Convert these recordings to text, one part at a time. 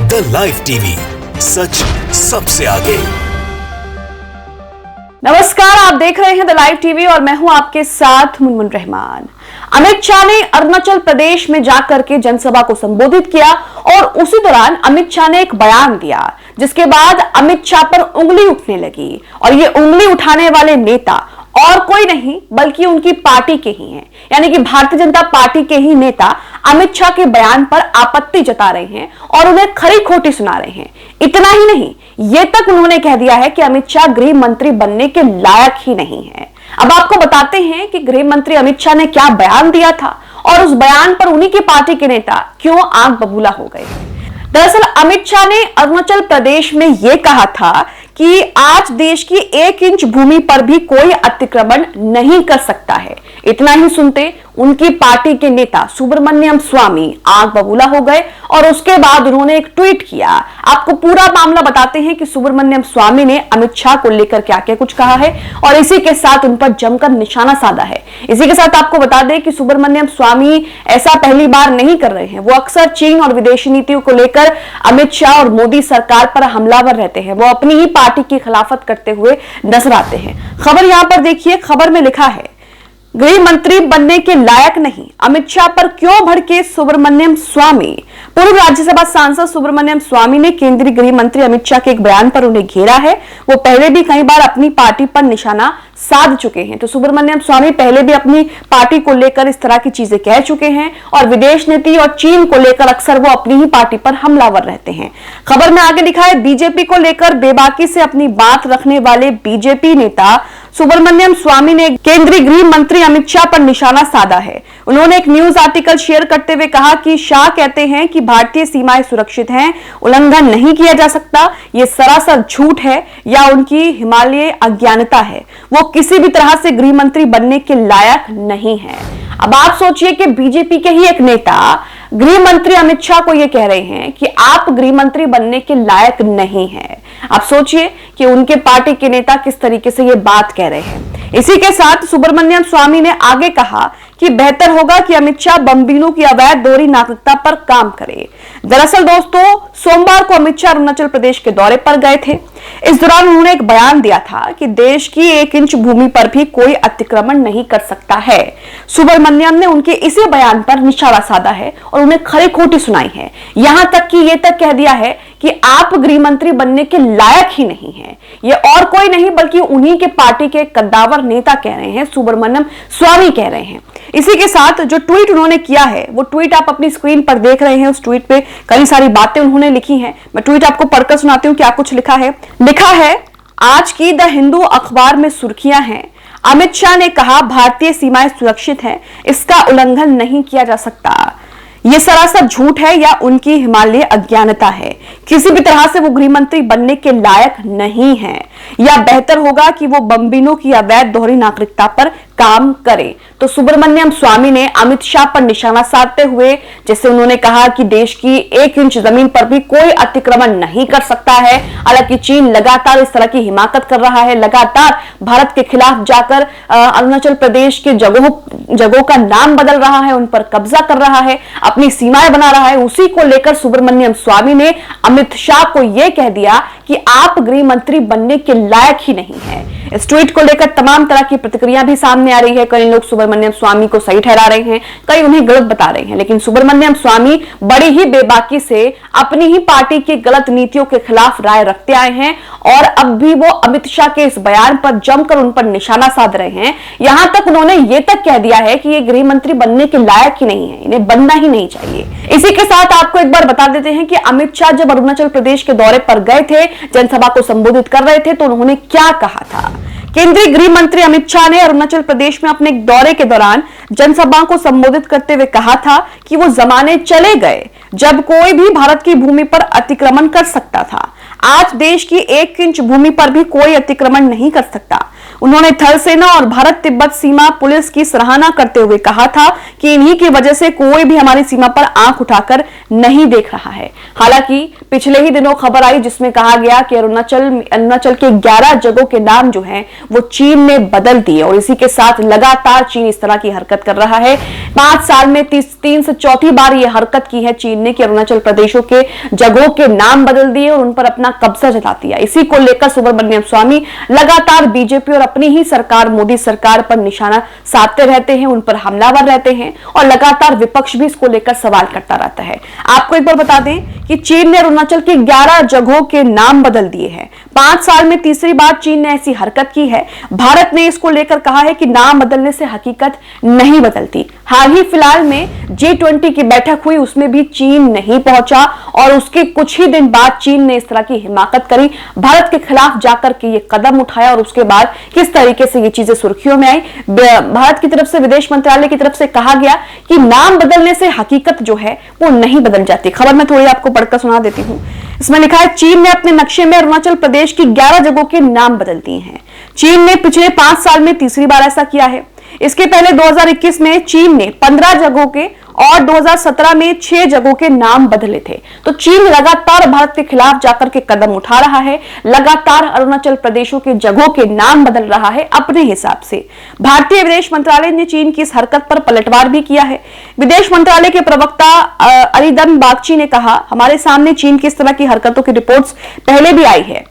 The live TV, सच सबसे आगे। नमस्कार, आप देख रहे हैं द लाइव टीवी और मैं हूं आपके साथ मुनमुन रहमान। अमित शाह ने अरुणाचल प्रदेश में जाकर के जनसभा को संबोधित किया और उसी दौरान अमित शाह ने एक बयान दिया, जिसके बाद अमित शाह पर उंगली उठने लगी। और ये उंगली उठाने वाले नेता और कोई नहीं बल्कि उनकी पार्टी के ही हैं, यानी कि भारतीय जनता पार्टी के ही नेता अमित शाह के बयान पर आपत्ति जता रहे हैं और उन्हें खरी खोटी सुना रहे हैं। इतना ही नहीं, ये तक उन्होंने कह दिया है कि अमित शाह गृह मंत्री बनने के लायक ही नहीं है। अब आपको बताते हैं कि गृह मंत्री अमित शाह ने क्या बयान दिया था और उस बयान पर उन्हीं की पार्टी के नेता क्यों आंख बबूला हो गए। दरअसल अमित शाह ने अरुणाचल प्रदेश में यह कहा था कि आज देश की 1 इंच भूमि पर भी कोई अतिक्रमण नहीं कर सकता है। इतना ही सुनते उनकी पार्टी के नेता सुब्रमण्यम स्वामी आंख बबूला हो गए और उसके बाद उन्होंने एक ट्वीट किया। आपको पूरा मामला बताते हैं कि सुब्रमण्यम स्वामी ने अमित शाह को लेकर क्या क्या कुछ कहा है और इसी के साथ उन पर जमकर निशाना साधा है। इसी के साथ आपको बता दें कि सुब्रमण्यम स्वामी ऐसा पहली बार नहीं कर रहे हैं। वो अक्सर चीन और विदेशी नीतियों को लेकर अमित शाह और मोदी सरकार पर हमलावर रहते हैं। वो अपनी ही पार्टी की खिलाफत करते हुए नजर आते हैं। खबर यहां पर देखिए, खबर में लिखा है, गृह मंत्री बनने के लायक नहीं, अमित शाह पर क्यों भड़के सुब्रमण्यम स्वामी। पूर्व राज्यसभा सांसद सुब्रमण्यम स्वामी ने केंद्रीय गृह मंत्री अमित शाह के एक बयान पर उन्हें घेरा है। वो पहले भी कई बार अपनी पार्टी पर निशाना साध चुके हैं। तो सुब्रमण्यम स्वामी पहले भी अपनी पार्टी को लेकर इस तरह की चीजें कह चुके हैं और विदेश नीति और चीन को लेकर अक्सर वो अपनी ही पार्टी पर हमलावर रहते हैं। खबर में आगे लिखा है, बीजेपी को लेकर बेबाकी से अपनी बात रखने वाले बीजेपी नेता सुब्रमण्यम स्वामी ने केंद्रीय गृह मंत्री अमित शाह पर निशाना साधा है। उन्होंने एक न्यूज आर्टिकल शेयर करते हुए कहा कि शाह कहते हैं कि भारतीय सीमाएं सुरक्षित हैं, उल्लंघन नहीं किया जा सकता। ये सरासर झूठ है या उनकी हिमालय अज्ञानता है। वो किसी भी तरह से गृह मंत्री बनने के लायक नहीं है। अब आप सोचिए कि बीजेपी के ही एक नेता गृह मंत्री अमित शाह को यह कह रहे हैं कि आप गृह मंत्री बनने के लायक नहीं हैं। आप सोचिए कि उनके पार्टी के नेता किस तरीके से ये बात कह रहे हैं। इसी के साथ सुब्रमण्यम स्वामी ने आगे कहा कि बेहतर होगा कि अमित शाह बम्बिनों की अवैध दोहरी नागरिकता पर काम करें। दरअसल दोस्तों, सोमवार को अमित शाह अरुणाचल प्रदेश के दौरे पर गए थे। इस दौरान उन्होंने एक बयान दिया था कि देश की 1 इंच भूमि पर भी कोई अतिक्रमण नहीं कर सकता है। सुब्रमण्यम ने उनके इसी बयान पर निशाना साधा है और उन्हें खरी खोटी सुनाई है। यहां तक कि ये तक कह दिया है कि आप गृह मंत्री बनने के लायक ही नहीं हैं। ये और कोई नहीं बल्कि उन्हीं के पार्टी के कद्दावर नेता कह रहे हैं, सुब्रमण्यम स्वामी कह रहे हैं। इसी के साथ जो ट्वीट उन्होंने किया है, वो ट्वीट आप अपनी स्क्रीन पर देख रहे हैं। उस ट्वीट पे कई सारी बातें उन्होंने लिखी हैं। मैं ट्वीट आपको पढ़कर सुनाती हूँ क्या कुछ लिखा है। लिखा है, आज की द हिंदू अखबार में सुर्खियां हैं। अमित शाह ने कहा भारतीय सीमाएं सुरक्षित हैं, इसका उल्लंघन नहीं किया जा सकता। ये सरासर झूठ है या उनकी हिमालय अज्ञानता है। किसी भी तरह से वो गृह मंत्री बनने के लायक नहीं है या बेहतर होगा कि वो बम्बिनों की अवैध दोहरी नागरिकता पर काम करें। तो सुब्रमण्यम स्वामी ने अमित शाह पर निशाना साधते हुए जैसे उन्होंने कहा कि देश की 1 इंच जमीन पर भी कोई अतिक्रमण नहीं कर सकता है। हालांकि चीन लगातार इस तरह की हिमाकत कर रहा है, लगातार भारत के खिलाफ जाकर अरुणाचल प्रदेश के जगहों का नाम बदल रहा है, उन पर कब्जा कर रहा है, अपनी सीमाएं बना रहा है। उसी को लेकर सुब्रमण्यम स्वामी ने अमित शाह को यह कह दिया कि आप गृह मंत्री बनने के लायक ही नहीं है। इस ट्वीट को लेकर तमाम तरह की प्रतिक्रिया भी सामने आ रही है। कई लोग सुब्रमण्यम स्वामी को सही ठहरा रहे हैं, कई उन्हें गलत बता रहे हैं। लेकिन सुब्रमण्यम स्वामी बड़ी ही बेबाकी से अपनी ही पार्टी की गलत नीतियों के खिलाफ राय रखते आए हैं और अब भी वो अमित शाह के इस बयान पर जमकर उन पर निशाना साध रहे हैं। यहां तक उन्होंने ये तक कह दिया है कि ये गृह मंत्री बनने के लायक ही नहीं है, इन्हें बनना ही नहीं चाहिए। इसी के साथ आपको एक बार बता देते हैं कि अमित शाह जब अरुणाचल प्रदेश के दौरे पर गए थे, जनसभा को संबोधित कर रहे थे, तो उन्होंने क्या कहा था। केंद्रीय गृह मंत्री अमित शाह ने अरुणाचल प्रदेश में अपने दौरे के दौरान जनसभा को संबोधित करते हुए कहा था कि वो जमाने चले गए जब कोई भी भारत की भूमि पर अतिक्रमण कर सकता था। आज देश की 1 इंच भूमि पर भी कोई अतिक्रमण नहीं कर सकता। उन्होंने थल सेना और भारत तिब्बत सीमा पुलिस की सराहना करते हुए कहा था कि इन्हीं की वजह से कोई भी हमारी सीमा पर आंख उठाकर नहीं देख रहा है। हालांकि पिछले ही दिनों खबर आई जिसमें कहा गया कि अरुणाचल के 11 जगहों के नाम जो हैं वो चीन ने बदल दिए और इसी के साथ लगातार चीन इस तरह की हरकत कर रहा है। 5 साल में 3 से चौथी बार यह हरकत की है चीन ने कि अरुणाचल प्रदेशों के जगहों के नाम बदल दिए और उन पर अपना कब्जा जता दिया। इसी को लेकर सुब्रमण्यम स्वामी लगातार बीजेपी और अपनी ही सरकार मोदी सरकार पर निशाना साधते रहते हैं, उन पर हमलावर रहते हैं और लगातार विपक्ष भी इसको लेकर सवाल करता रहता है। आपको एक बार बता दें कि चीन ने अरुणाचल के 11 जगहों के नाम बदल दिए हैं। 5 साल में तीसरी बार चीन ने ऐसी हरकत की है। भारत ने इसको लेकर कहा है कि नाम बदलने से हकीकत नहीं बदलती। हाल ही फिलहाल में G20 की बैठक हुई, उसमें भी चीन नहीं पहुंचा और उसके कुछ ही दिन बाद चीन ने इस तरह की हिमाकत करी, भारत के खिलाफ जाकर के ये कदम उठाया और उसके बाद किस तरीके से ये चीजें सुर्खियों में आई। भारत की तरफ से विदेश मंत्रालय की तरफ से कहा गया कि नाम बदलने से हकीकत जो है वो नहीं बदल जाती। खबर मैं थोड़ी आपको पढ़कर सुना देती हूं। इसमें लिखा है चीन ने अपने नक्शे में अरुणाचल प्रदेश की 11 जगहों के नाम बदल दिए हैं। चीन ने पिछले 5 साल में तीसरी बार ऐसा किया है। इसके पहले 2021 में चीन ने 15 जगहों के और 2017 में 6 जगहों के नाम बदले थे। तो चीन लगातार भारत के खिलाफ जाकर के कदम उठा रहा है, लगातार अरुणाचल प्रदेशों के जगहों के नाम बदल रहा है अपने हिसाब से। भारतीय विदेश मंत्रालय ने चीन की इस हरकत पर पलटवार भी किया है। विदेश मंत्रालय के प्रवक्ता अरिदम बागची ने कहा, हमारे सामने चीन की इस तरह की हरकतों की रिपोर्ट्स पहले भी आई है।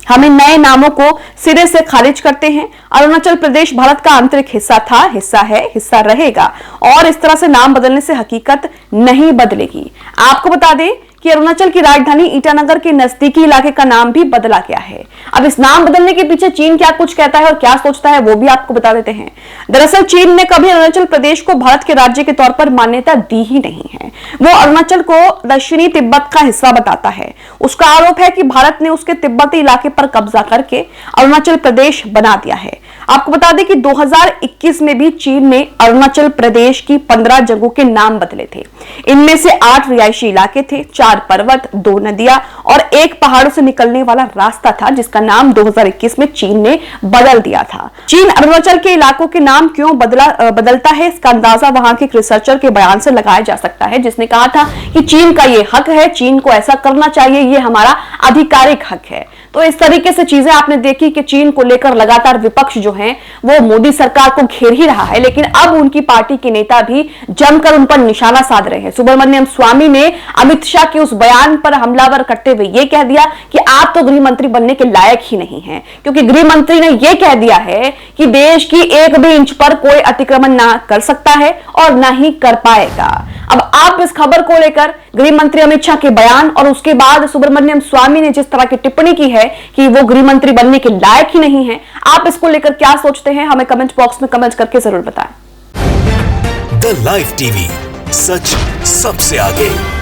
हम इन नए नामों को सिरे से खारिज करते हैं। अरुणाचल प्रदेश भारत का आंतरिक हिस्सा था, हिस्सा है, हिस्सा रहेगा और इस तरह से नाम बदलने से हकीकत नहीं बदलेगी। आपको बता दें कि अरुणाचल की राजधानी ईटानगर के नजदीकी इलाके का नाम भी बदला गया है। अब इस नाम बदलने के पीछे चीन क्या कुछ कहता है और क्या सोचता है वो भी आपको बता देते हैं। दरअसल चीन ने कभी अरुणाचल प्रदेश को भारत के राज्य के तौर पर मान्यता दी ही नहीं है। वो अरुणाचल को दक्षिणी तिब्बत का हिस्सा बताता है। उसका आरोप है कि भारत ने उसके तिब्बती इलाके पर कब्जा करके अरुणाचल प्रदेश बना दिया है। आपको बता दें कि 2021 में भी चीन ने अरुणाचल प्रदेश की 15 जगहों के नाम बदले थे। इनमें से 8 रिहायशी इलाके थे, 4 पर्वत, 2 नदियां और 1 पहाड़ों से निकलने वाला रास्ता था जिसका नाम 2021 में चीन ने बदल दिया था। चीन अरुणाचल के इलाकों के नाम क्यों बदलता है, इसका अंदाजा वहां के रिसर्चर के बयान से लगाया जा सकता है, जिसने कहा था कि चीन का ये हक है, चीन को ऐसा करना चाहिए, ये हमारा आधिकारिक हक है। तो इस तरीके से चीजें आपने देखी कि चीन को लेकर लगातार विपक्ष जो है वो मोदी सरकार को घेर ही रहा है, लेकिन अब उनकी पार्टी के नेता भी जमकर उन पर निशाना साध रहे हैं। सुब्रमण्यम स्वामी ने अमित शाह के उस बयान पर हमलावर करते हुए यह कह दिया कि आप तो गृह मंत्री बनने के लायक ही नहीं हैं, क्योंकि गृह मंत्री ने यह कह दिया है कि देश की 1 भी इंच पर कोई अतिक्रमण ना कर सकता है और ना ही कर पाएगा। अब आप इस खबर को लेकर गृह मंत्री अमित शाह के बयान और उसके बाद सुब्रमण्यम स्वामी ने जिस तरह की टिप्पणी की है कि वो गृह मंत्री बनने के लायक ही नहीं है, आप इसको लेकर क्या सोचते हैं हमें कमेंट बॉक्स में कमेंट करके जरूर बताएं। द लाइव टीवी, सच सबसे आगे।